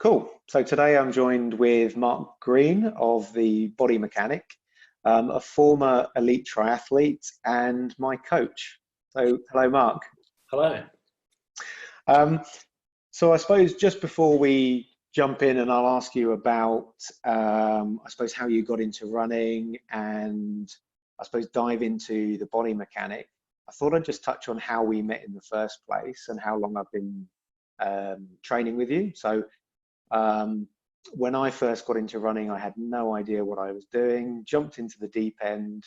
Cool. So today I'm joined with Mark Green of the Body Mechanic, a former elite triathlete and my coach. So hello, Mark. Hello. Um, so I suppose just before we jump in and I'll ask you about, I suppose, how you got into running and I suppose dive into the Body Mechanic, I thought I'd just touch on how we met in the first place and how long I've been training with you. So when I first got into running, I had no idea what I was doing, jumped into the deep end,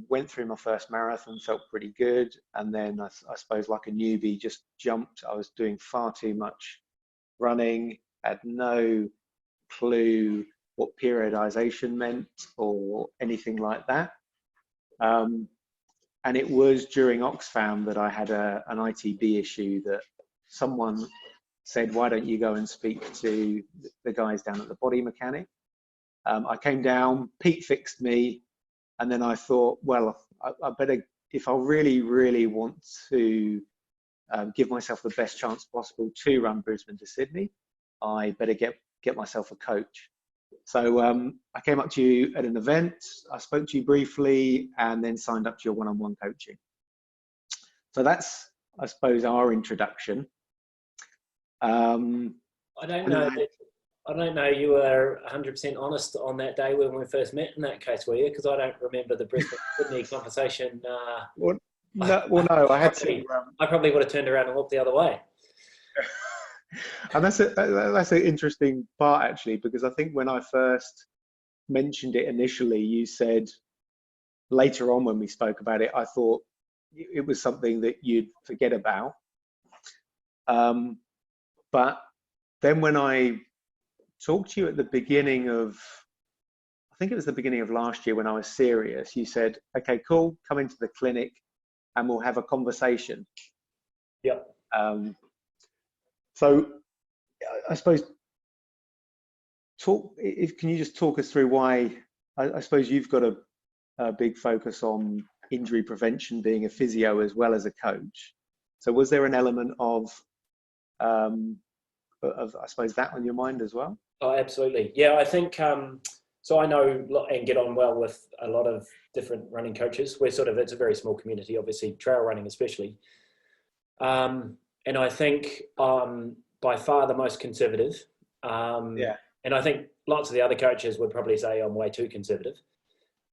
went through my first marathon, felt pretty good. And then I suppose like a newbie, just jumped. I was doing far too much running, had no clue what periodization meant or anything like that. And it was during Oxfam that I had an ITB issue that someone said, why don't you go and speak to the guys down at the Body Mechanic? I came down, Pete fixed me, and then I thought, well, I better, if I really, really want to give myself the best chance possible to run Brisbane to Sydney, I better get myself a coach. So I came up to you at an event, I spoke to you briefly, and then signed up to your one-on-one coaching. So that's, I suppose, our introduction. I don't know. I don't know. You were 100% honest on that day when we first met. In that case, were you? Because I don't remember the Brisbane Sydney conversation. Well, no. I had to. I probably would have turned around and looked the other way. And that's an interesting part actually, because I think when I first mentioned it initially, you said later on when we spoke about it, I thought it was something that you'd forget about. But then when I talked to you at the beginning of, I think it was the beginning of last year when I was serious, you said, okay, cool, come into the clinic and we'll have a conversation. Yep. So I suppose, can you just talk us through why, I suppose you've got a big focus on injury prevention, being a physio as well as a coach. So was there an element of I suppose that on your mind as well? Oh, absolutely. Yeah, I think, so I know and get on well with a lot of different running coaches. It's a very small community, obviously, trail running especially. And I think by far the most conservative. Yeah. And I think lots of the other coaches would probably say I'm way too conservative.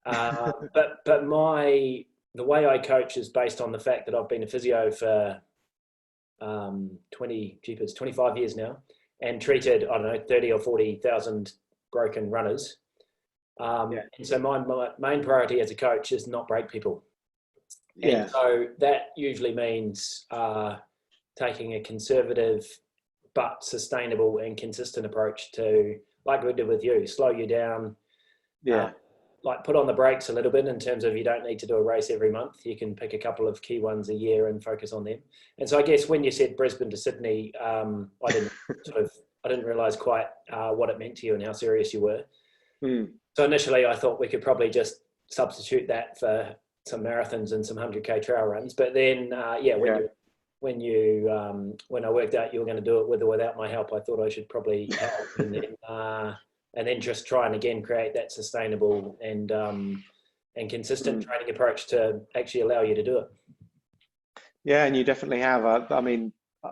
But the way I coach is based on the fact that I've been a physio for 25 years now, and treated, I don't know, 30 or 40,000 broken runners. And so my main priority as a coach is not break people. Yeah. And so that usually means taking a conservative but sustainable and consistent approach to, like we did with you, slow you down. Yeah. Like put on the brakes a little bit in terms of you don't need to do a race every month. You can pick a couple of key ones a year and focus on them. And so I guess when you said Brisbane to Sydney, I didn't realise quite what it meant to you and how serious you were. Mm. So initially I thought we could probably just substitute that for some marathons and some 100K trail runs. But then, when I worked out you were going to do it with or without my help, I thought I should probably help. And then just try and again create that sustainable and consistent training approach to actually allow you to do it. Yeah, and you definitely have. I mean, I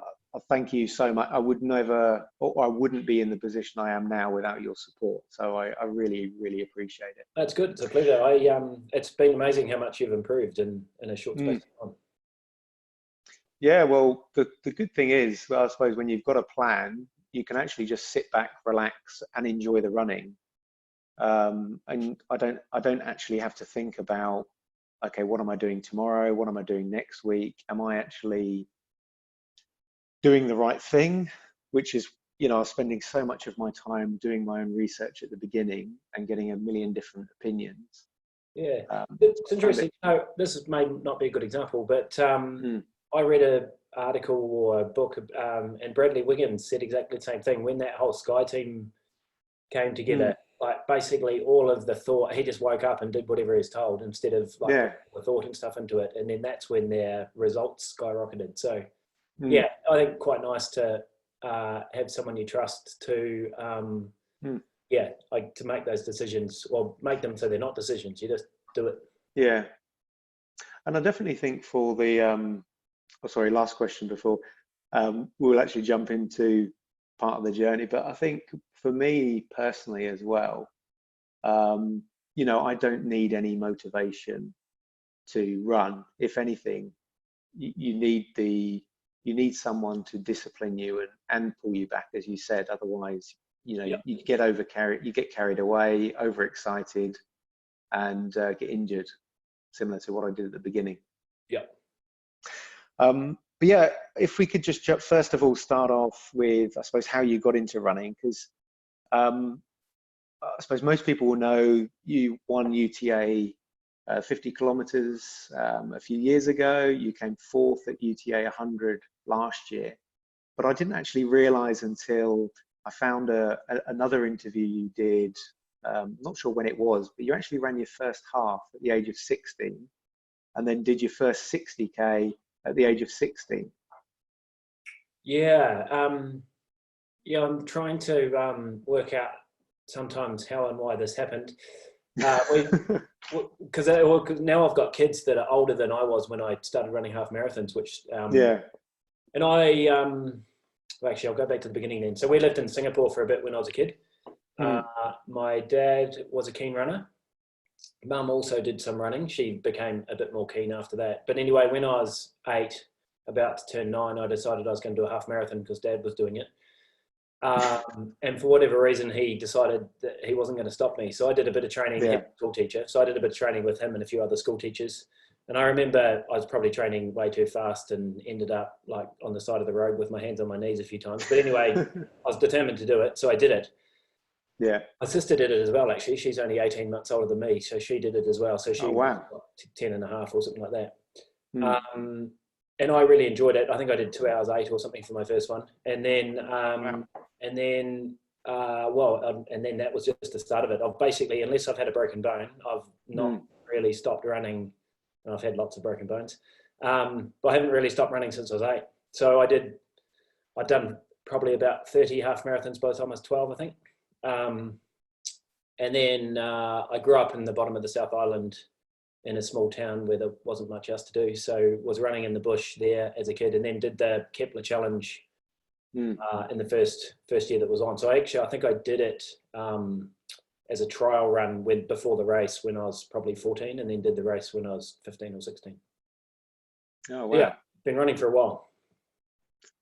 thank you so much. I would never, or I wouldn't be in the position I am now without your support. So I really, really appreciate it. That's good. It's a pleasure. It's been amazing how much you've improved in a short space of time. Yeah, well, the good thing is, well, I suppose when you've got a plan, you can actually just sit back, relax, and enjoy the running. And I don't actually have to think about, okay, what am I doing tomorrow? What am I doing next week? Am I actually doing the right thing? Which is, I was spending so much of my time doing my own research at the beginning and getting a million different opinions. Yeah, it's interesting. This may not be a good example, but I read an article or a book, and Bradley Wiggins said exactly the same thing. When that whole Sky team came together, like basically all of the thought, he just woke up and did whatever he was told instead of the thought and stuff into it. And then that's when their results skyrocketed. So yeah, I think quite nice to have someone you trust to, Hmm. like to make those decisions, or make them so they're not decisions. You just do it. Yeah. And I definitely think for the, oh, sorry, last question before we'll actually jump into part of the journey. But I think for me personally as well, um, I don't need any motivation to run. If anything, you need someone to discipline you and pull you back, as you said. Otherwise, Yeah. you get carried away, overexcited, and get injured, similar to what I did at the beginning. Yeah. But yeah, if we could just first of all start off with, I suppose, how you got into running, because um, I suppose most people will know you won UTA 50 kilometers a few years ago. You came fourth at UTA 100 last year, but I didn't actually realize until I found another interview you did. Not sure when it was, but you actually ran your first half at the age of 16, and then did your first 60K at the age of 16. Yeah. I'm trying to work out sometimes how and why this happened. Because now I've got kids that are older than I was when I started running half marathons, which Yeah. and I well, actually I'll go back to the beginning then. So we lived in Singapore for a bit when I was a kid. Mm. My dad was a keen runner. Mum also did some running. She became a bit more keen after that. But anyway, when I was 8, about to turn 9, I decided I was going to do a half marathon because Dad was doing it. And for whatever reason, he decided that he wasn't going to stop me. So I did a bit of training. He was a school teacher. So I did a bit of training with him and a few other school teachers. And I remember I was probably training way too fast and ended up like on the side of the road with my hands on my knees a few times. But anyway, I was determined to do it. So I did it. Yeah. My sister did it as well, actually. She's only 18 months older than me. So she did it as well. So she Oh, was wow. 10 and a half or something like that. Mm. And I really enjoyed it. I think I did 2 hours 8 or something for my first one. And then, Wow. and then that was just the start of it. I've basically, unless I've had a broken bone, I've not really stopped running. And I've had lots of broken bones, but I haven't really stopped running since I was 8. So I'd done probably about 30 half marathons by the time I was 12, I think. And then I grew up in the bottom of the South Island in a small town where there wasn't much else to do. So was running in the bush there as a kid, and then did the Kepler Challenge in the first year that was on. So I think I did it as a trial run before the race when I was probably 14, and then did the race when I was 15 or 16. Oh, wow. Yeah, been running for a while.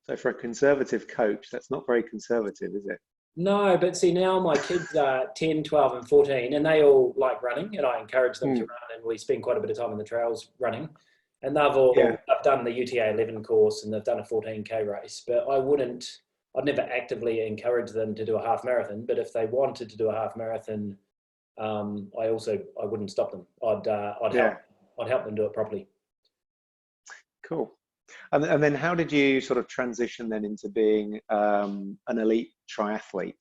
So for a conservative coach, that's not very conservative, is it? No, but see, now my kids are 10, 12 and 14, and they all like running, and I encourage them to run, and we spend quite a bit of time in the trails running. And I've done the UTA 11 course, and they've done a 14K race, but I'd never actively encourage them to do a half marathon. But if they wanted to do a half marathon, I wouldn't stop them. I'd help them do it properly. Cool. And then how did you sort of transition then into being an elite triathlete?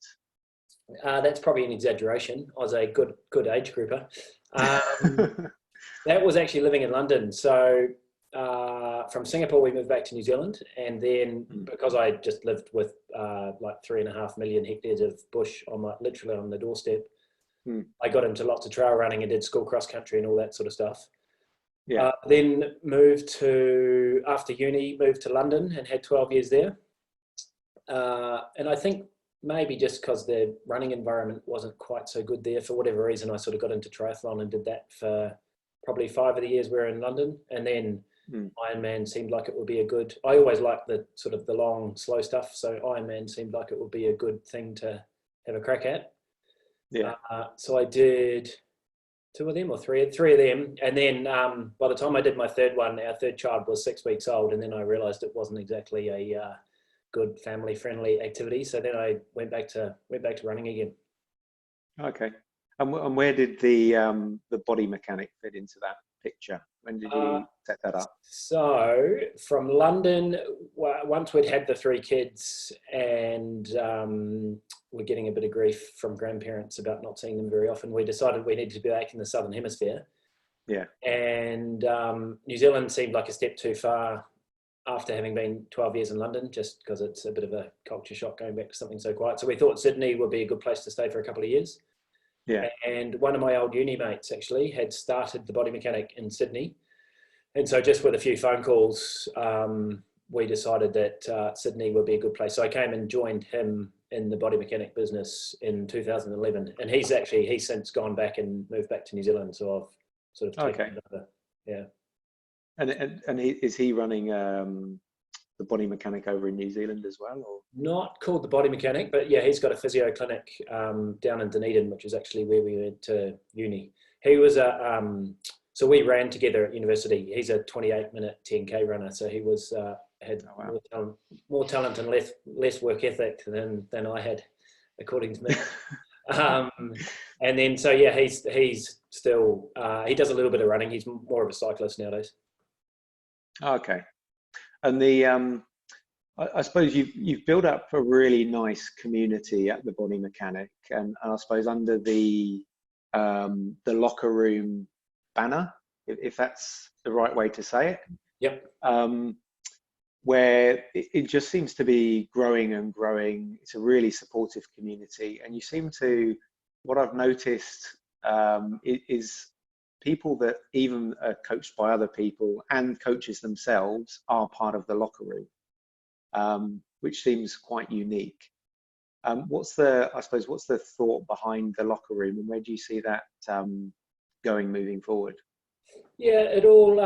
That's probably an exaggeration. I was a good age grouper. That was actually living in London. So from Singapore, we moved back to New Zealand. And then because I just lived with like 3.5 million hectares of bush literally on the doorstep, I got into lots of trail running and did school cross country and all that sort of stuff. Yeah. Then after uni, moved to London and had 12 years there. And I think maybe just because the running environment wasn't quite so good there, for whatever reason, I sort of got into triathlon and did that for probably 5 of the years we were in London. And then Ironman seemed like it would be I always liked the sort of the long, slow stuff. So Ironman seemed like it would be a good thing to have a crack at. Yeah. So I did 2 of them or three of them. And then by the time I did my third one, our third child was 6 weeks old. And then I realized it wasn't exactly a good family-friendly activity. So then I went back to running again. Okay. And where did the body mechanic fit into that picture? When did you set that up? So from London, once we'd had the 3 kids and we're getting a bit of grief from grandparents about not seeing them very often, we decided we needed to be back in the Southern Hemisphere. Yeah. And New Zealand seemed like a step too far after having been 12 years in London, just because it's a bit of a culture shock going back to something so quiet. So we thought Sydney would be a good place to stay for a couple of years. Yeah. And one of my old uni mates actually had started the Body Mechanic in Sydney. And so just with a few phone calls, we decided that Sydney would be a good place. So I came and joined him in the Body Mechanic business in 2011. And he's since gone back and moved back to New Zealand. So I've sort of taken it over. Yeah. And is he running the Body Mechanic over in New Zealand as well, or? Not called the Body Mechanic, but yeah, he's got a physio clinic down in Dunedin, which is actually where we went to uni. He was so we ran together at university. He's a 28-minute 10K runner, so he was had more talent and less work ethic than I had, according to me. And then so yeah, he's still he does a little bit of running. He's more of a cyclist nowadays. Okay. And the I suppose you've built up a really nice community at the Body Mechanic, and I suppose under the locker room banner, if that's the right way to say it. Yep. Where it just seems to be growing and growing. It's a really supportive community, and you seem to, what I've noticed is people that even are coached by other people and coaches themselves are part of the locker room, which seems quite unique. What's the thought behind the locker room, and where do you see that going moving forward? Yeah, it all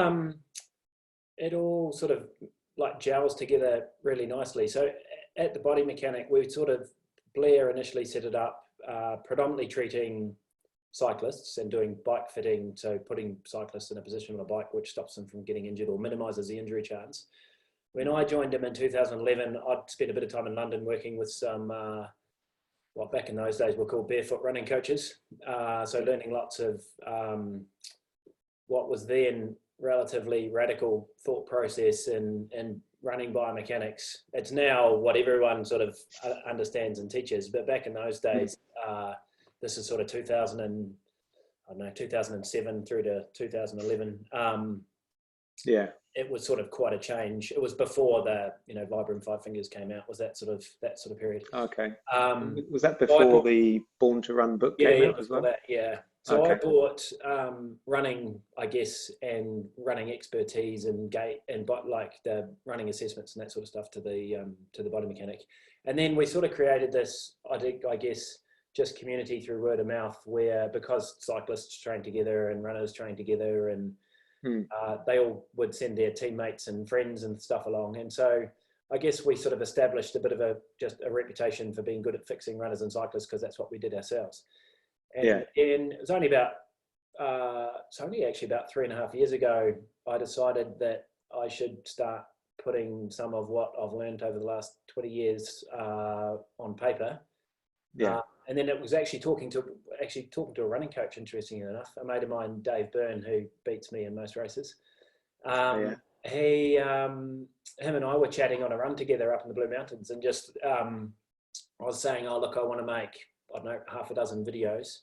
sort of like gels together really nicely. So at the Body Mechanic, Blair initially set it up predominantly treating cyclists and doing bike fitting, so putting cyclists in a position on a bike which stops them from getting injured or minimises the injury chance. When I joined him in 2011, I'd spent a bit of time in London working with some what back in those days were called barefoot running coaches. So learning lots of what was then relatively radical thought process and running biomechanics. It's now what everyone sort of understands and teaches, but back in those days, this is sort of 2007 through to 2011. Yeah, it was sort of quite a change. It was before the Vibram Five Fingers came out. Was that sort of period? Okay. Was that before the Born to Run book came out as well? That, yeah. So I bought running, I guess, and running expertise and gait and like the running assessments and that sort of stuff to the Body Mechanic, and then we sort of created this. I guess just community through word of mouth, where because cyclists train together and runners train together, and they all would send their teammates and friends and stuff along, and so I guess we sort of established a bit of a reputation for being good at fixing runners and cyclists because that's what we did ourselves. And it was only actually about 3.5 years ago, I decided that I should start putting some of what I've learned over the last 20 years on paper. Yeah. And then it was actually talking to a running coach, interestingly enough, a mate of mine, Dave Byrne, who beats me in most races. Him and I were chatting on a run together up in the Blue Mountains, and just I was saying, oh look, I want to make, I don't know, 6 videos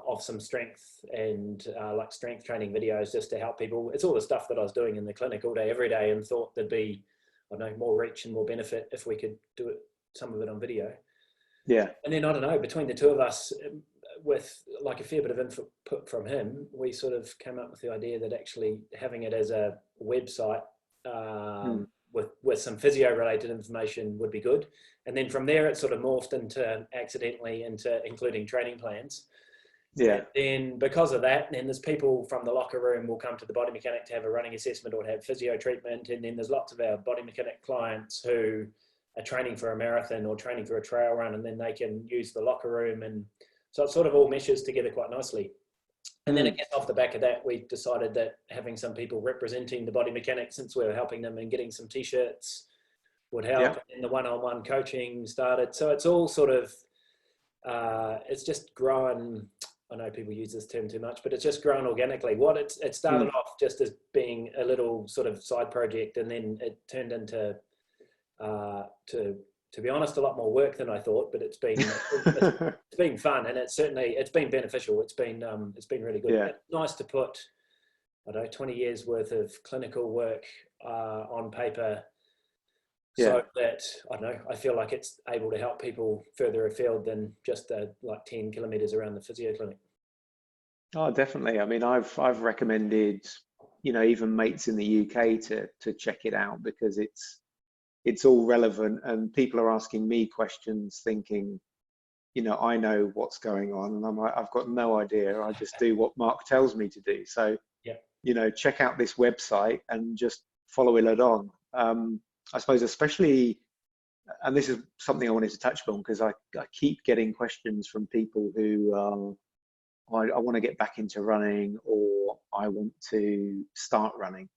of some strength and like strength training videos just to help people. It's all the stuff that I was doing in the clinic all day, every day, and thought there'd be, I don't know, more reach and more benefit if we could do it, some of it on video. Yeah. And then, I don't know, between the two of us, with like a fair bit of input from him, we sort of came up with the idea that actually having it as a website with some physio related information would be good. And then from there, it sort of morphed into including training plans. Yeah. And then because of that, then there's people from the locker room will come to the Body Mechanic to have a running assessment or to have physio treatment. And then there's lots of our Body Mechanic clients who are training for a marathon or training for a trail run, and then they can use the locker room. And so it sort of all meshes together quite nicely. And then again, off the back of that, we decided that having some people representing the Body Mechanic, since we were helping them and getting some t-shirts, would help. Yep. And the one-on-one coaching started. So it's all sort of, it's just grown. I know people use this term too much, but it's just grown organically. It started off just as being a little sort of side project, and then it turned into, to be honest, a lot more work than I thought, but it's been fun, and it's been beneficial. It's been really good. Yeah. It's nice to put, I don't know, 20 years worth of clinical work on paper, Yeah. so that, I don't know, I feel like it's able to help people further afield than just like 10 kilometers around the physio clinic. Oh, definitely. I mean, I've recommended, even mates in the UK to check it out because it's all relevant and people are asking me questions thinking, I know what's going on and I'm like, I've got no idea. I just do what Mark tells me to do. So, Yeah. check out this website and just follow it on. I suppose especially, and this is something I wanted to touch on because I keep getting questions from people who I want to get back into running or I want to start running.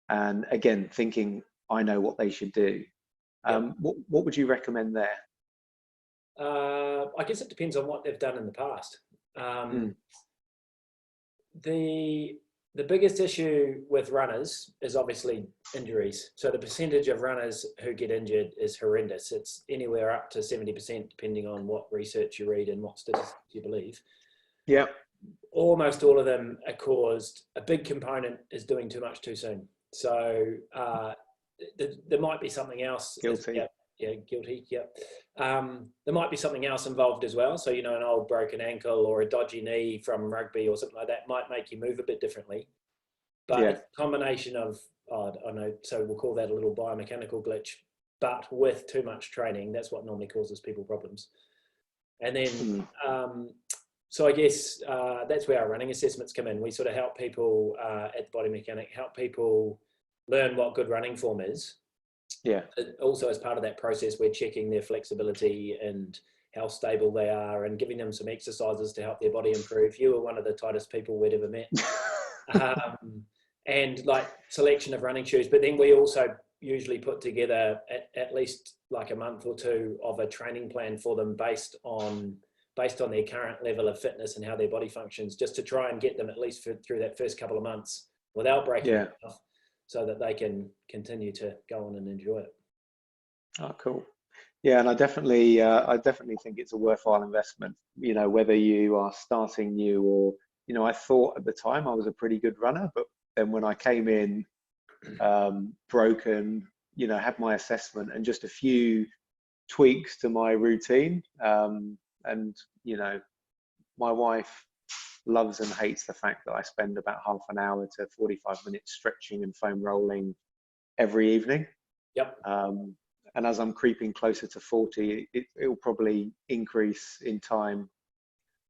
And again, thinking I know what they should do. Yeah. What would you recommend there? I guess it depends on what they've done in the past. Mm, The biggest issue with runners is obviously injuries. So the percentage of runners who get injured is horrendous. It's anywhere up to 70%, depending on what research you read and what statistics you believe. yeah, Almost all of them are caused. A big component is doing too much too soon. So there might be something else. guilty. Yeah, guilty. Yeah. There might be something else involved as well. So, an old broken ankle or a dodgy knee from rugby or something like that might make you move a bit differently. But Yeah, it's a combination of, I don't know, so we'll call that a little biomechanical glitch. But with too much training, that's what normally causes people problems. And then, mm, so I guess that's where our running assessments come in. We sort of help people at the Body Mechanic, help people learn what good running form is. yeah, Also, as part of that process, we're checking their flexibility and how stable they are and giving them some exercises to help their body improve. You were one of the tightest people we'd ever met. And like selection of running shoes. But then we also usually put together at least like a month or two of a training plan for them based on their current level of fitness and how their body functions, just to try and get them at least through that first couple of months without breaking yeah. off, so that they can continue to go on and enjoy it. Oh, cool. Yeah, and I definitely think it's a worthwhile investment. Whether you are starting new or, I thought at the time I was a pretty good runner, but then when I came in, broken, had my assessment and just a few tweaks to my routine, and my wife loves and hates the fact that I spend about half an hour to 45 minutes stretching and foam rolling every evening. Yep. And as I'm creeping closer to 40, it'll probably increase in time.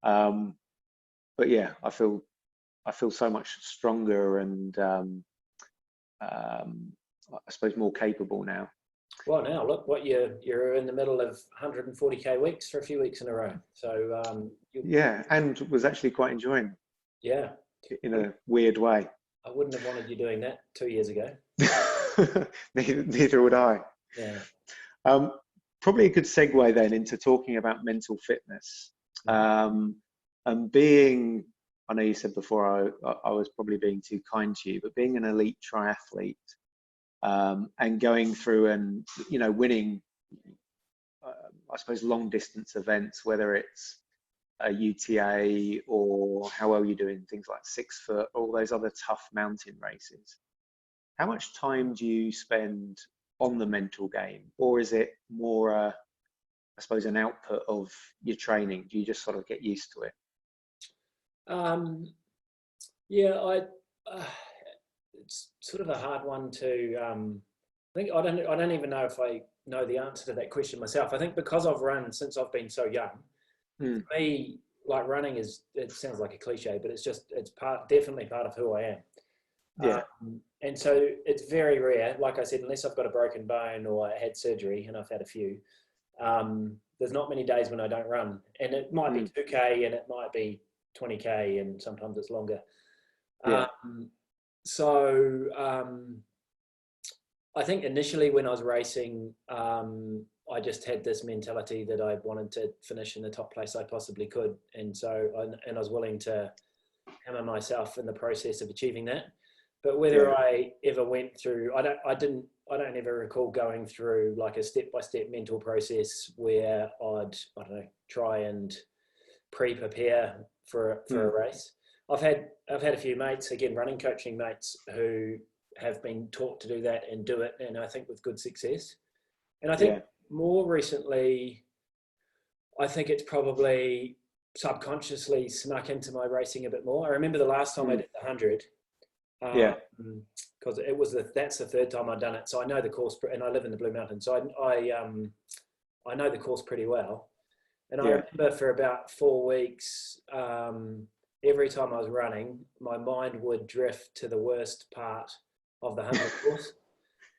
But yeah, I feel so much stronger and I suppose more capable now. Well, now look, what you're in the middle of 140k weeks for a few weeks in a row. So Yeah, and was actually quite enjoying yeah, it in a weird way. I wouldn't have wanted you doing that 2 years ago. Neither would I. Yeah. Um, Probably a good segue then into talking about mental fitness. Mhm. And being, I know you said before I was probably being too kind to you, but being an elite triathlete, and going through and, winning, I suppose, long distance events, whether it's a UTA or how well you do in things like 6 foot, all those other tough mountain races. How much time do you spend on the mental game, or is it more, I suppose, an output of your training? Do you just sort of get used to it? Um, yeah, it's sort of a hard one to. I think I don't even know if I know the answer to that question myself. I think because I've run since I've been so young, Mm, for me, like running is. It sounds like a cliche, but it's definitely part of who I am. yeah, And so it's very rare, like I said, unless I've got a broken bone or I had surgery, and I've had a few, there's not many days when I don't run. And it might be mm, 2K and it might be 20K and sometimes it's longer. yeah, So I think initially when I was racing, I just had this mentality that I wanted to finish in the top place I possibly could. And I was willing to hammer myself in the process of achieving that. But yeah, whether I ever went through, I don't ever recall going through like a step-by-step mental process where I don't know, try and pre-prepare for mm, a race. I've had a few mates, again, running coaching mates, who have been taught to do that and do it, and I think with good success. And I think Yeah. more recently, I think it's probably subconsciously snuck into my racing a bit more. I remember the last time I did the 100, Yeah. because it was that's the third time I'd done it. So I know the course, and I live in the Blue Mountains, so I know the course pretty well. And I Yeah. remember for about 4 weeks, every time I was running, my mind would drift to the worst part of the 100 course.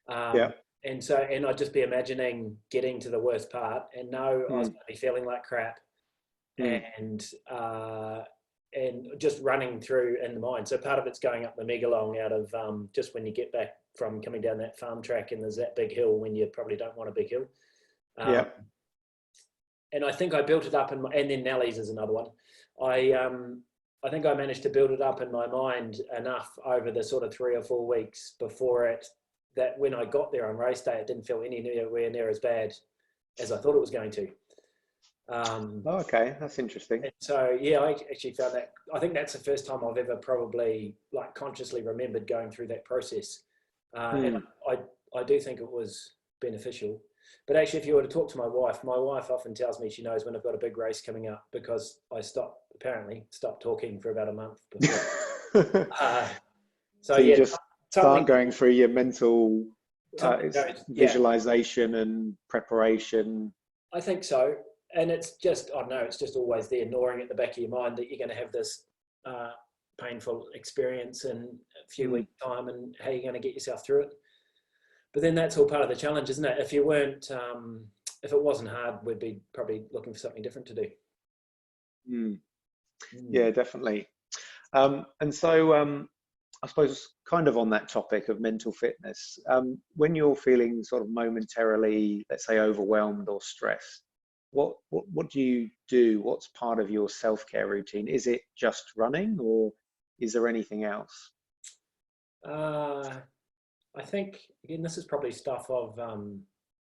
Yeah. And I'd just be imagining getting to the worst part and know I was going to be feeling like crap, and just running through in the mind. So part of it's going up the Megalong out of just when you get back from coming down that farm track, and there's that big hill when you probably don't want a big hill. Yeah. And I think I built it up and then Nelly's is another one. I think I managed to build it up in my mind enough over the sort of 3 or 4 weeks before it, that when I got there on race day, it didn't feel anywhere near as bad as I thought it was going to. Okay, that's interesting. And so, yeah, I actually found that, I think that's the first time I've ever probably like consciously remembered going through that process. And I do think it was beneficial. But actually, if you were to talk to my wife often tells me she knows when I've got a big race coming up, because I apparently stopped talking for about a month before. So you yeah, just start going through your mental visualization and preparation. I think so. And it's just, I don't know, it's just always there gnawing at the back of your mind that you're going to have this painful experience in a few weeks' time, and how you're going to get yourself through it. But then that's all part of the challenge, isn't it? If you weren't, if it wasn't hard, we'd be probably looking for something different to do. Yeah, definitely. And so I suppose kind of on that topic of mental fitness, when you're feeling sort of momentarily, let's say, overwhelmed or stressed, what do you do? What's part of your self-care routine? Is it just running, or is there anything else? I think, again, this is probably stuff I've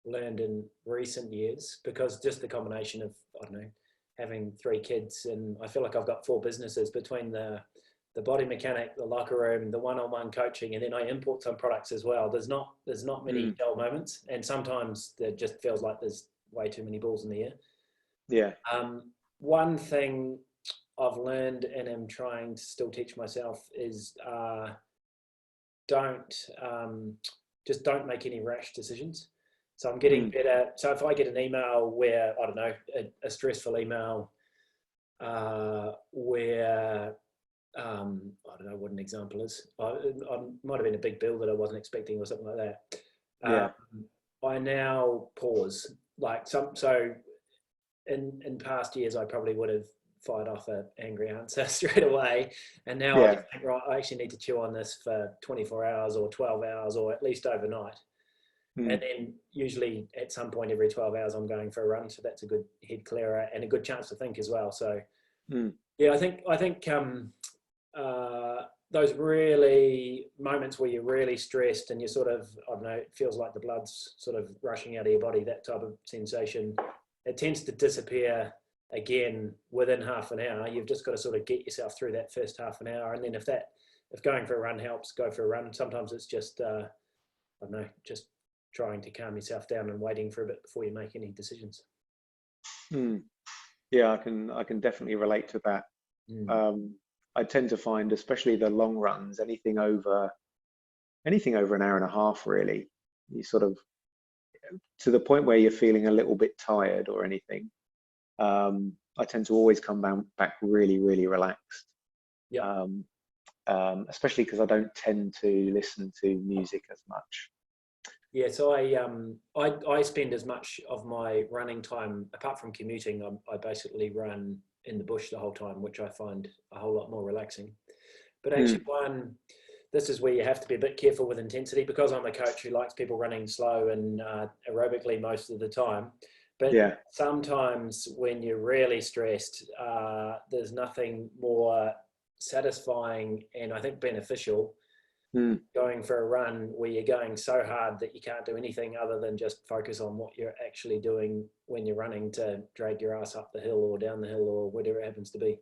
learned in recent years, because just the combination of, I don't know, having 3 kids, and I feel like I've got 4 businesses between the body mechanic, the locker room, the one-on-one coaching, and then I import some products as well. There's not many dull moments, and sometimes it just feels like there's way too many balls in the air. Yeah. One thing I've learned and am trying to still teach myself is don't make any rash decisions. So I'm getting better. So if I get an email where, I don't know, a stressful email where I don't know what an example is. I might have been a big bill that I wasn't expecting or something like that. I now pause. So in past years, I probably would have fired off an angry answer straight away. And now I just think, right, I actually need to chew on this for 24 hours or 12 hours or at least overnight. And then usually at some point every 12 hours, I'm going for a run. So that's a good head clearer and a good chance to think as well. So yeah, I think those really moments where you're really stressed and you're sort of, I don't know, it feels like the blood's sort of rushing out of your body, that type of sensation, it tends to disappear again within half an hour. You've just got to sort of get yourself through that first half an hour. And then if going for a run helps, go for a run. Sometimes it's just, I don't know, just trying to calm yourself down and waiting for a bit before you make any decisions. Yeah, I can definitely relate to that. I tend to find, especially the long runs, anything over an hour and a half, really, you sort of, to the point where you're feeling a little bit tired or anything, I tend to always come back really, really relaxed. Yeah. Especially because I don't tend to listen to music as much. Yeah, so I spend as much of my running time, apart from commuting, I basically run in the bush the whole time, which I find a whole lot more relaxing. But actually, this is where you have to be a bit careful with intensity, because I'm a coach who likes people running slow and aerobically most of the time. But sometimes when you're really stressed, there's nothing more satisfying and I think beneficial going for a run where you're going so hard that you can't do anything other than just focus on what you're actually doing when you're running to drag your ass up the hill or down the hill or whatever it happens to be.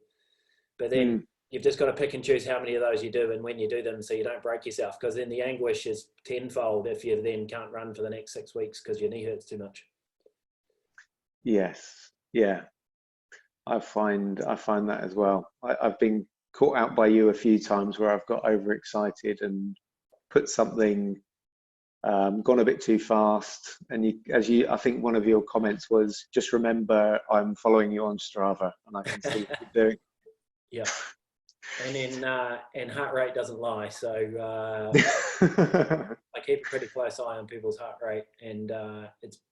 But then you've just got to pick and choose how many of those you do and when you do them, so you don't break yourself. Because then the anguish is tenfold if you then can't run for the next 6 weeks because your knee hurts too much. Yes, yeah, I find that as well. I've been caught out by you a few times where I've got overexcited and put something, gone a bit too fast. And I think one of your comments was, just remember I'm following you on Strava and I can see what you're doing. Yeah. And then and heart rate doesn't lie, so I keep a pretty close eye on people's heart rate, and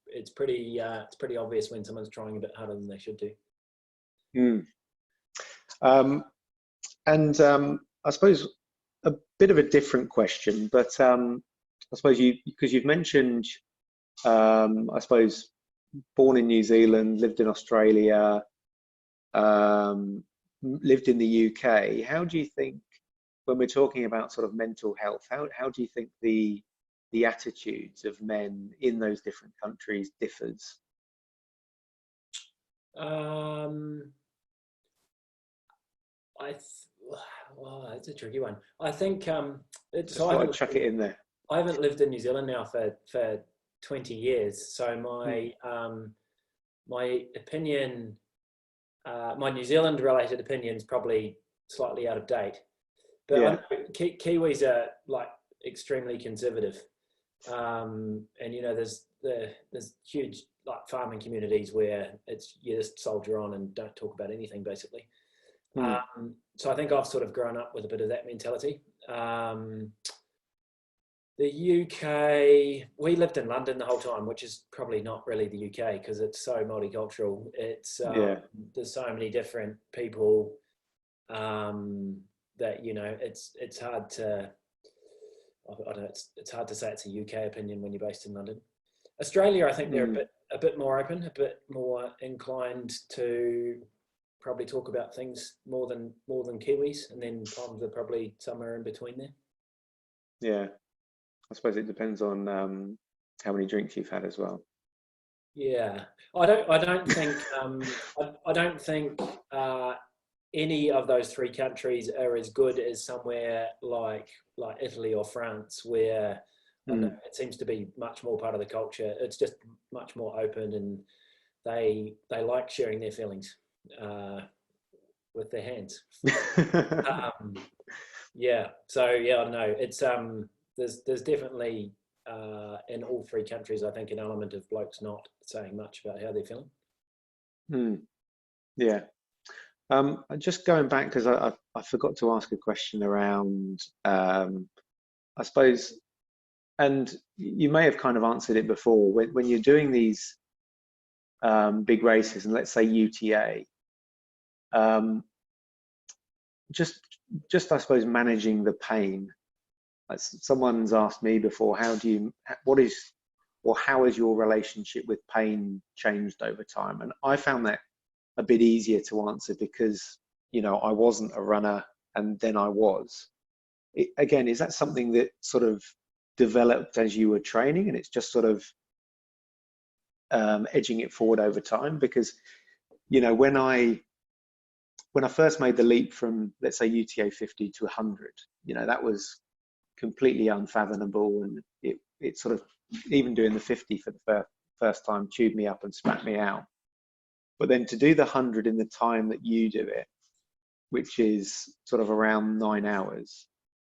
it's pretty obvious when someone's trying a bit harder than they should do. Mm. I suppose a bit of a different question, but I suppose because you've mentioned, I suppose, born in New Zealand, lived in Australia, lived in the UK. How do you think, when we're talking about sort of mental health, how do you think the attitudes of men in those different countries differs? Well, it's a tricky one. I think Just thought I'd chuck it in there. I haven't lived in New Zealand now for 20 years, so my opinion, my New Zealand related opinion is probably slightly out of date. But Yeah. I know Kiwis are like extremely conservative, and there's huge like farming communities where it's you just soldier on and don't talk about anything basically. So I think I've sort of grown up with a bit of that mentality. The UK, we lived in London the whole time, which is probably not really the UK because it's so multicultural. It's there's so many different people that it's hard to I don't know, it's hard to say it's a UK opinion when you're based in London. Australia, I think they're a bit more open, a bit more inclined to probably talk about things more than Kiwis, and then Poms are probably somewhere in between there. Yeah, I suppose it depends on how many drinks you've had as well. Yeah, I don't think I don't think any of those three countries are as good as somewhere like Italy or France, where I don't know, it seems to be much more part of the culture. It's just much more open, and they like sharing their feelings with their hands. Yeah, so yeah, I don't know. It's there's definitely in all three countries, I think, an element of blokes not saying much about how they're feeling. Yeah. Just going back, because I forgot to ask a question around, I suppose, and you may have kind of answered it before, when you're doing these big races, and let's say UTA, just I suppose managing the pain. Someone's asked me before, how has your relationship with pain changed over time? And I found that a bit easier to answer because, I wasn't a runner and then I was. Again, is that something that sort of developed as you were training and it's just sort of edging it forward over time? Because, when I first made the leap from, let's say, UTA 50 to 100, that was completely unfathomable, and it sort of, even doing the 50 for the first time, chewed me up and spat me out. But then to do the 100 in the time that you do it, which is sort of around 9 hours,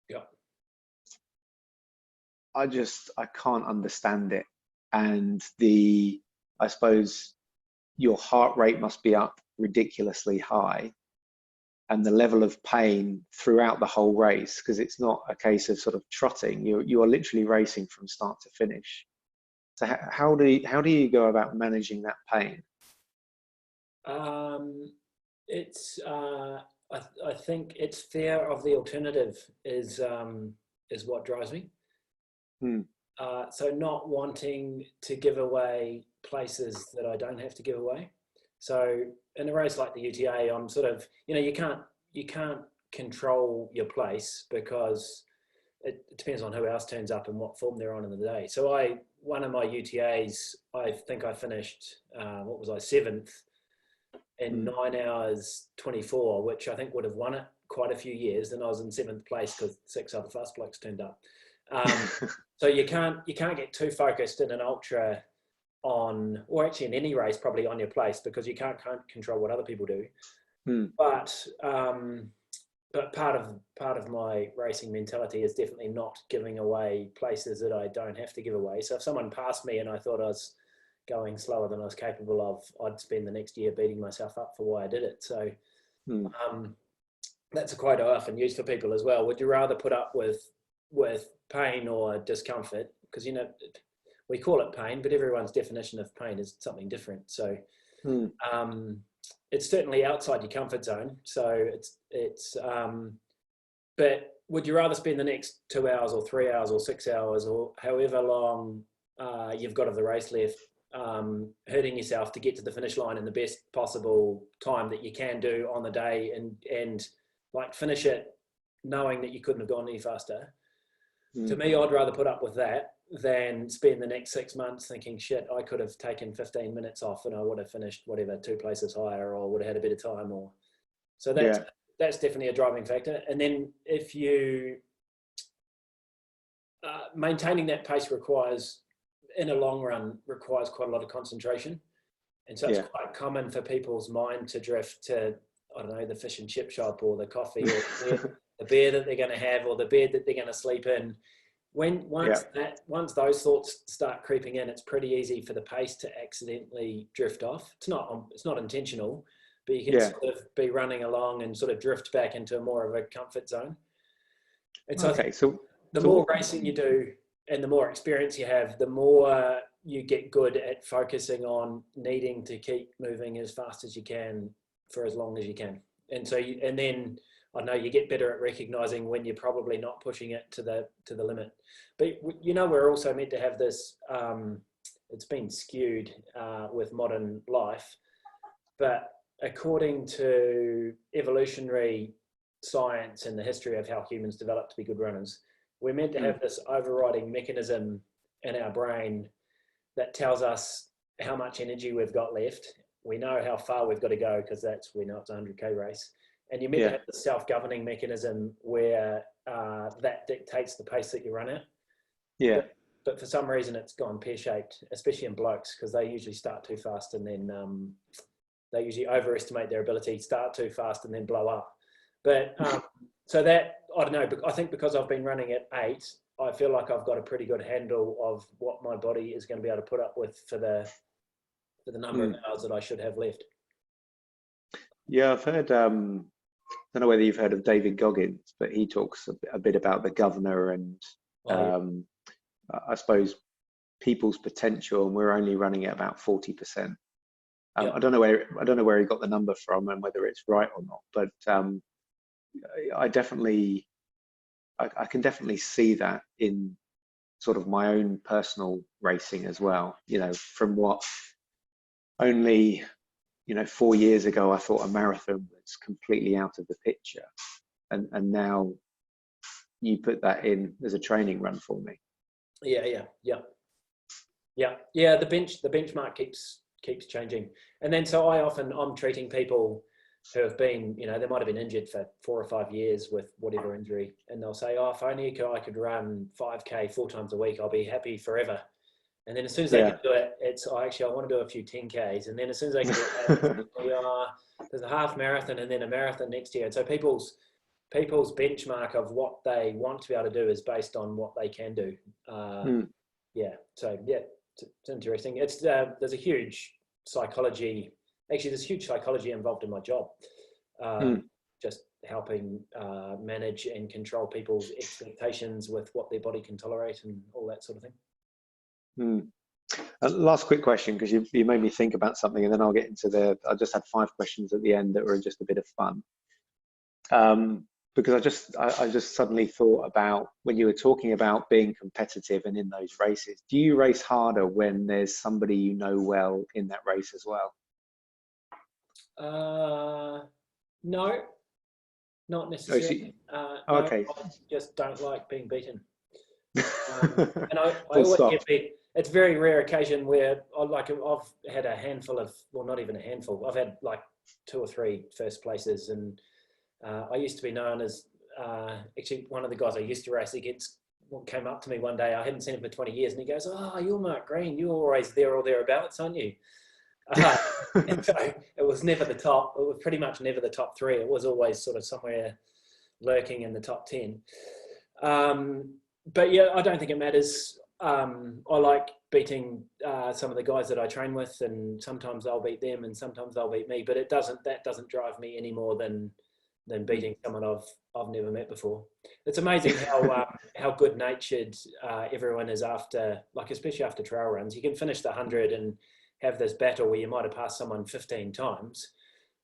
yeah, I can't understand it. And I suppose your heart rate must be up ridiculously high, and the level of pain throughout the whole race, because it's not a case of sort of trotting. You are literally racing from start to finish. So how do you go about managing that pain? It's I think it's fear of the alternative is what drives me. So not wanting to give away places that I don't have to give away. So in a race like the UTA, I'm sort of, you can't control your place because it depends on who else turns up and what form they're on in the day. So one of my UTAs, I think I finished, 7th in 9 hours 24, which I think would have won it quite a few years. Then I was in 7th place because 6 other fast blokes turned up. So you can't get too focused in an ultra on, or actually in any race, probably on your place, because you can't control what other people do. But part of my racing mentality is definitely not giving away places that I don't have to give away. So if someone passed me and I thought I was going slower than I was capable of, I'd spend the next year beating myself up for why I did it. So that's a quote I often use for people as well. Would you rather put up with pain or discomfort? Because, you know, we call it pain, but everyone's definition of pain is something different. So it's certainly outside your comfort zone. So but would you rather spend the next 2 hours or 3 hours or 6 hours or however long you've got of the race left, hurting yourself to get to the finish line in the best possible time that you can do on the day, and like finish it knowing that you couldn't have gone any faster? To me, I'd rather put up with that than spend the next 6 months thinking, shit, I could have taken 15 minutes off and I would have finished whatever 2 places higher, or would have had a better time. Or so that's definitely a driving factor. And then if you maintaining that pace requires, in a long run, requires quite a lot of concentration. And so it's quite common for people's mind to drift to, I don't know, the fish and chip shop, or the coffee, or the beer that they're going to have, or the bed that they're going to sleep in. Once those thoughts start creeping in, it's pretty easy for the pace to accidentally drift off. It's not intentional, but you can sort of be running along and sort of drift back into more of a comfort zone. And so the more racing you do and the more experience you have, the more you get good at focusing on needing to keep moving as fast as you can for as long as you can. And so then I know you get better at recognizing when you're probably not pushing it to the limit. But you know, we're also meant to have this, it's been skewed with modern life, but according to evolutionary science and the history of how humans developed to be good runners, we're meant to have this overriding mechanism in our brain that tells us how much energy we've got left. We know how far we've got to go because we know it's a 100K race. And you're meant to have the self-governing mechanism where that dictates the pace that you run at. Yeah. But for some reason, it's gone pear-shaped, especially in blokes, because they usually start too fast and then they usually overestimate their ability, start too fast and then blow up. But so that, I don't know, but I think because I've been running at 8, I feel like I've got a pretty good handle of what my body is going to be able to put up with for the number of hours that I should have left. Yeah, I've heard, I don't know whether you've heard of David Goggins, but he talks a bit about the governor and I suppose people's potential, and we're only running at about 40%. I don't know where he got the number from and whether it's right or not, but I can definitely see that in sort of my own personal racing as well. You know, from what only 4 years ago I thought a marathon was completely out of the picture, and now you put that in as a training run for me. Yeah. The benchmark keeps changing, and then so I'm treating people who have been, they might have been injured for 4 or 5 years with whatever injury, and they'll say, oh, if only I could run 5K 4 times a week, I'll be happy forever. And then as soon as they can do it, it's I want to do a few 10Ks, and then as soon as they can do it, there's a half marathon and then a marathon next year. And so people's benchmark of what they want to be able to do is based on what they can do. It's interesting. There's a huge psychology. Actually, there's huge psychology involved in my job. Just helping manage and control people's expectations with what their body can tolerate and all that sort of thing. Last quick question, because you made me think about something, and then I'll get into I just had 5 questions at the end that were just a bit of fun. Because I just suddenly thought about when you were talking about being competitive and in those races, do you race harder when there's somebody you know well in that race as well? No, not necessarily. Okay. No, I just don't like being beaten. And I always get beat. It's a very rare occasion where I've had a handful of, well, not even a handful. I've had like 2 or 3 first places, and I used to be known as, actually one of the guys I used to race against came up to me one day. I hadn't seen him for 20 years, and he goes, "Oh, you're Mark Green. You're always there or thereabouts, aren't you?" And so it was never the top. It was pretty much never the top three. It was always sort of somewhere lurking in the top 10. But yeah, I don't think it matters. I like beating some of the guys that I train with, and sometimes they'll beat them and sometimes they'll beat me, but that doesn't drive me any more than beating someone I've never met before. It's amazing how good natured everyone is after, like, especially after trail runs. You can finish the 100 and have this battle where you might have passed someone 15 times,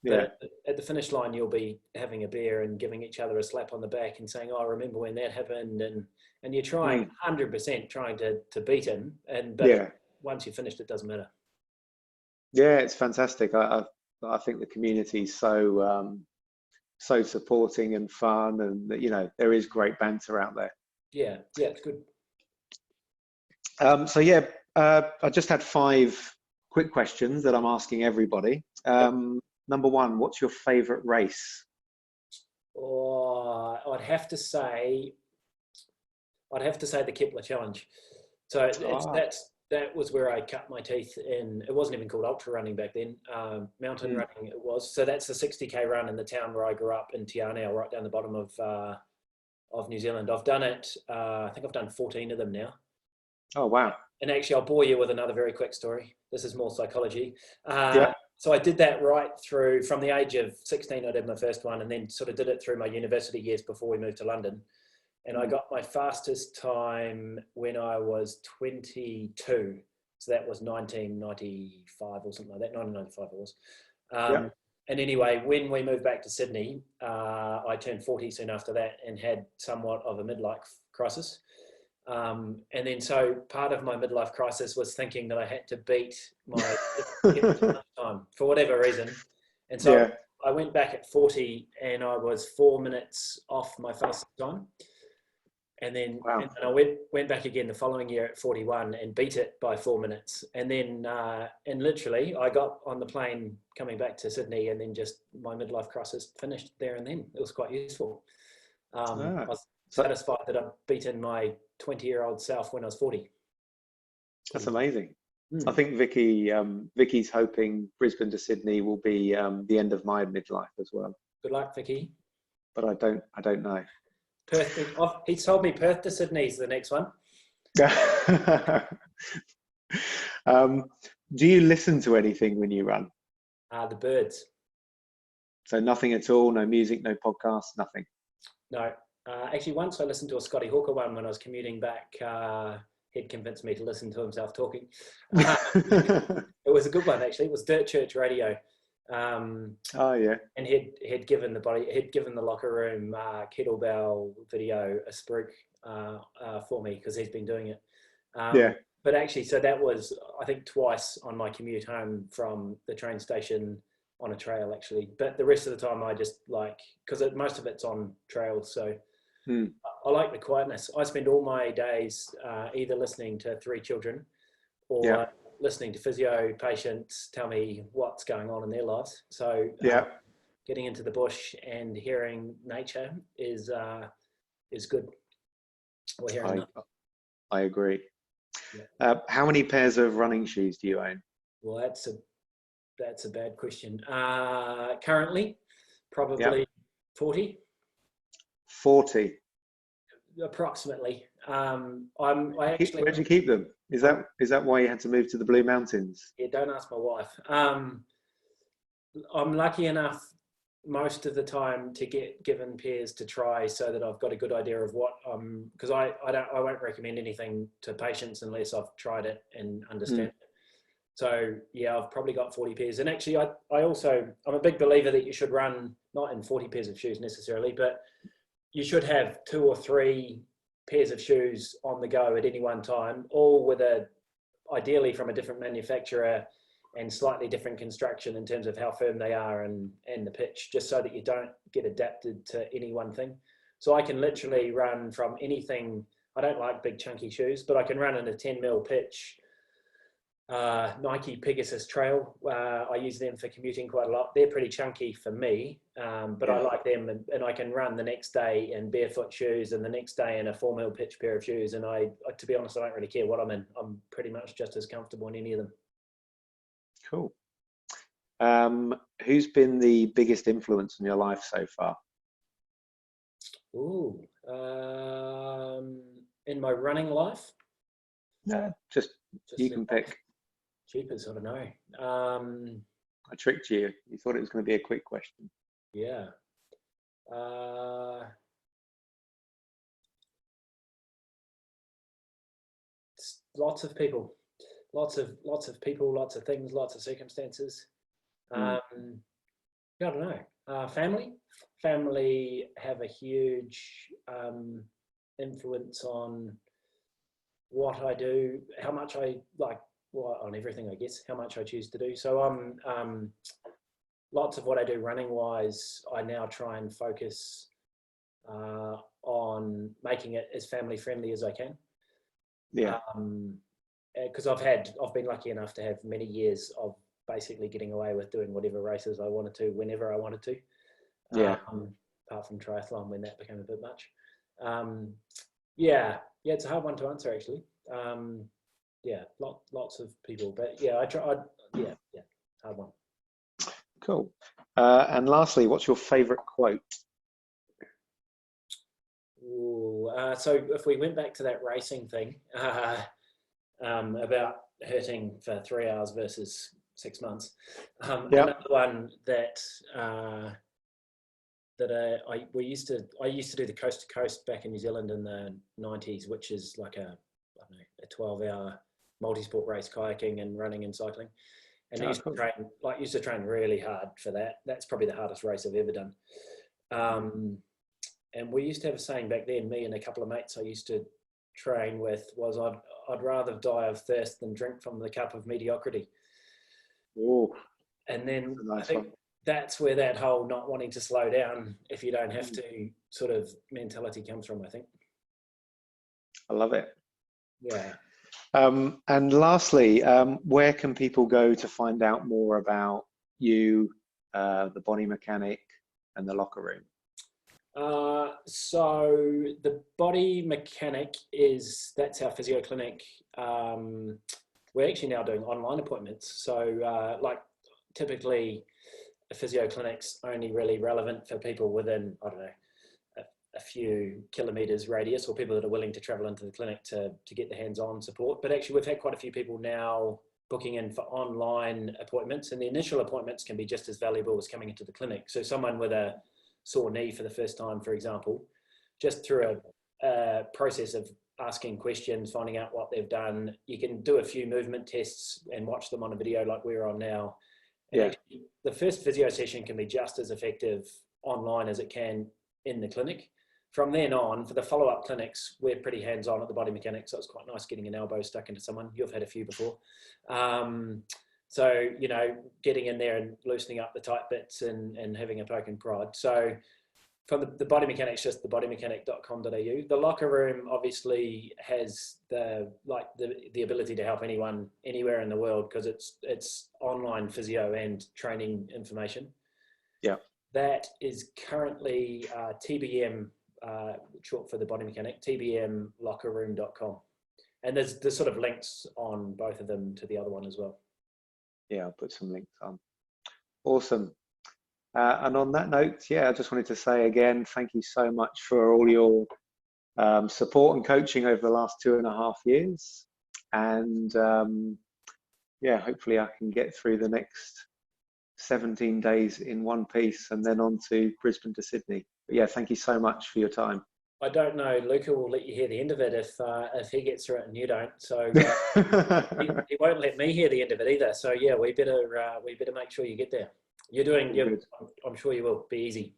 but at the finish line, you'll be having a beer and giving each other a slap on the back and saying, "Oh, I remember when that happened." And you're trying 100% trying to beat him. But once you've finished, it doesn't matter. Yeah, it's fantastic. I think the community is so supporting and fun, and there is great banter out there. Yeah, it's good. So yeah, I just had 5 quick questions that I'm asking everybody. Number 1, what's your favorite race? Oh, I'd have to say the Kepler Challenge. So that was where I cut my teeth in. It wasn't even called ultra running back then. Mountain running it was. So that's the 60k run in the town where I grew up in Te Anau, right down the bottom of New Zealand. I've done it. I think I've done 14 of them now. Oh wow! And actually, I'll bore you with another very quick story. This is more psychology. Yeah. So I did that right through, from the age of 16, I did my first one, and then sort of did it through my university years before we moved to London. And I got my fastest time when I was 22. So that was 1995 or something like that. 1995 it was. And anyway, when we moved back to Sydney, I turned 40 soon after that and had somewhat of a midlife crisis. And then so part of my midlife crisis was thinking that I had to beat my time for whatever reason. And so I went back at 40 and I was 4 minutes off my fastest time. And then, and I went back again the following year at 41 and beat it by 4 minutes. And then, and literally I got on the plane coming back to Sydney, and then just my midlife crisis finished there and then. It was quite useful. I was satisfied that I'd beaten my 20-year-old self when I was 40. That's amazing. I think Vicky's hoping Brisbane to Sydney will be the end of my midlife as well. Good luck, Vicky. But I don't know. Perth. He told me Perth to Sydney is the next one. Do you listen to anything when you run? The birds. So nothing at all, no music, no podcasts, nothing? No. Actually, once I listened to a Scotty Hawker one when I was commuting back. He'd convinced me to listen to himself talking. It was a good one, actually. It was Dirt Church Radio. And he'd given the locker room kettlebell video a spruik for me because he's been doing it. But actually, so that was, I think, twice on my commute home from the train station on a trail, actually. But the rest of the time I just because most of it's on trails, so I like the quietness. I spend all my days either listening to 3 children or listening to physio patients tell me what's going on in their lives. So getting into the bush and hearing nature is good. I agree. How many pairs of running shoes do you own? Well, that's a bad question. Currently, probably 40. 40. Approximately. Where'd you keep them? Is that why you had to move to the Blue Mountains? Yeah, don't ask my wife. I'm lucky enough most of the time to get given pairs to try, so that I've got a good idea of what because I won't recommend anything to patients unless I've tried it and understand it. So yeah, I've probably got 40 pairs. And actually I'm a big believer that you should run not in 40 pairs of shoes necessarily, but you should have 2 or 3 pairs of shoes on the go at any one time, all with ideally from a different manufacturer and slightly different construction in terms of how firm they are and the pitch, just so that you don't get adapted to any one thing. So I can literally run from anything. I don't like big chunky shoes, but I can run in a 10 mil pitch Nike Pegasus Trail. I use them for commuting quite a lot. They're pretty chunky for me, but I like them, and I can run the next day in barefoot shoes and the next day in a 4 mil pitch pair of shoes. And I, to be honest, I don't really care what I'm in. I'm pretty much just as comfortable in any of them. Cool. Who's been the biggest influence in your life so far? Ooh, in my running life? No, just you can pick. Jeepers, I don't know. I tricked you. You thought it was going to be a quick question. Yeah. Lots of people, lots of people, lots of things, lots of circumstances. I don't know. Family have a huge influence on what I do, how much I like, well, on everything, I guess, how much I choose to do. So lots of what I do running wise, I now try and focus on making it as family friendly as I can. Yeah. Because I've been lucky enough to have many years of basically getting away with doing whatever races I wanted to, whenever I wanted to. Yeah. Apart from triathlon, when that became a bit much. Yeah, it's a hard one to answer, actually. Yeah, lots of people, but yeah, yeah, hard one. Cool. And lastly, what's your favorite quote? Ooh, so if we went back to that racing thing about hurting for 3 hours versus 6 months, another one that I used to do the coast to coast back in New Zealand in the 90s, which is like a 12-hour multi-sport race, kayaking and running and cycling. And I used to train really hard for that. That's probably the hardest race I've ever done. And we used to have a saying back then, me and a couple of mates I used to train with, was I'd rather die of thirst than drink from the cup of mediocrity. Oh, and then nice I think one. That's where that whole not wanting to slow down if you don't have to sort of mentality comes from, I think. I love it. Yeah. And lastly, where can people go to find out more about you, the body mechanic, and the locker room? So the body mechanic that's our physio clinic. We're actually now doing online appointments. So like typically a physio clinic's only really relevant for people within, I don't know, a few kilometers radius, or people that are willing to travel into the clinic to get the hands-on support. But actually we've had quite a few people now booking in for online appointments, and the initial appointments can be just as valuable as coming into the clinic. So someone with a sore knee for the first time, for example, just through a process of asking questions, finding out what they've done, you can do a few movement tests and watch them on a video like we're on now. And actually, the first physio session can be just as effective online as it can in the clinic. From then on, for the follow-up clinics, we're pretty hands-on at the body mechanics, so it's quite nice getting an elbow stuck into someone. You've had a few before. So, you know, getting in there and loosening up the tight bits and having a poke and prod. So from the body mechanics, just thebodymechanic.com.au. The locker room obviously has the ability to help anyone anywhere in the world, because it's online physio and training information. Yeah. That is currently TBM, short for the body mechanic, tbmlockerroom.com. And there's sort of links on both of them to the other one as well. Yeah, I'll put some links on. Awesome. And on that note, yeah, I just wanted to say again, thank you so much for all your support and coaching over the last 2.5 years. And yeah, hopefully I can get through the next 17 days in one piece and then on to Brisbane to Sydney. But yeah, thank you so much for your time. I don't know. Luca will let you hear the end of it if he gets through it and you don't. So he won't let me hear the end of it either. So yeah, we better make sure you get there. I'm sure you will. Be easy.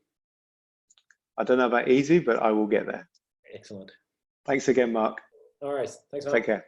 I don't know about easy, but I will get there. Excellent. Thanks again, Mark. All right. Thanks, Mark. Take care.